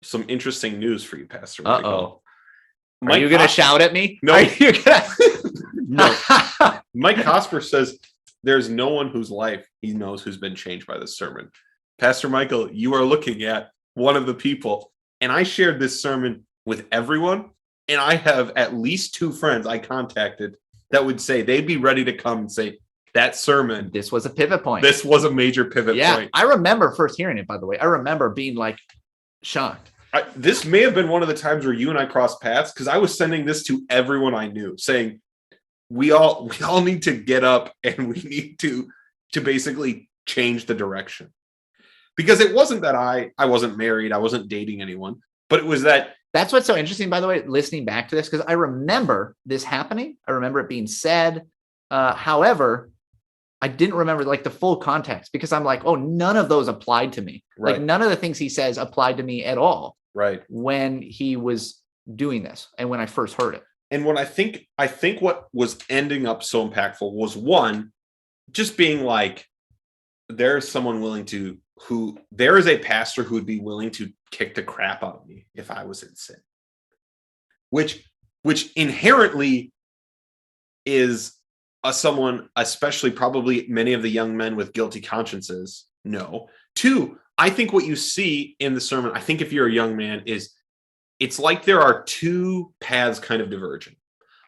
some interesting news for you, Pastor Uh-oh. Michael. Are you going to shout at me? No. Are you gonna... No. Mike Cosper says there's no one whose life he knows who's been changed by this sermon. Pastor Michael, you are looking at one of the people. And I shared this sermon with everyone. And I have at least 2 friends I contacted that would say they'd be ready to come and say, that sermon. This was a pivot point. This was a major pivot point. I remember first hearing it, by the way. I remember being like shocked. This may have been one of the times where you and I crossed paths, because I was sending this to everyone I knew saying, we all need to get up and we need to basically change the direction. Because it wasn't that I wasn't married, I wasn't dating anyone, but it was that. That's what's so interesting, by the way, listening back to this, because I remember this happening. I remember it being said. However, I didn't remember like the full context, because I'm like, oh, none of those applied to me. Right. Like none of the things he says applied to me at all. Right. When he was doing this and when I first heard it. And when I think what was ending up so impactful was, one, just being like, there's someone there is a pastor who would be willing to kick the crap out of me if I was in sin. Which inherently is someone, especially probably many of the young men with guilty consciences, know. 2, I think what you see in the sermon, I think if you're a young man, is it's like there are 2 paths kind of diverging.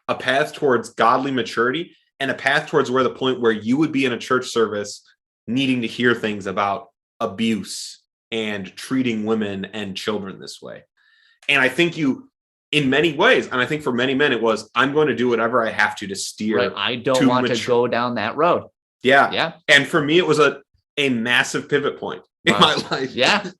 A path towards godly maturity and a path towards the point where you would be in a church service needing to hear things about abuse and treating women and children this way. And I think in many ways, and I think for many men, it was, I'm going to do whatever I have to steer. Right. I don't want to go down that road. Yeah. And for me, it was a massive pivot point in my life. Yeah.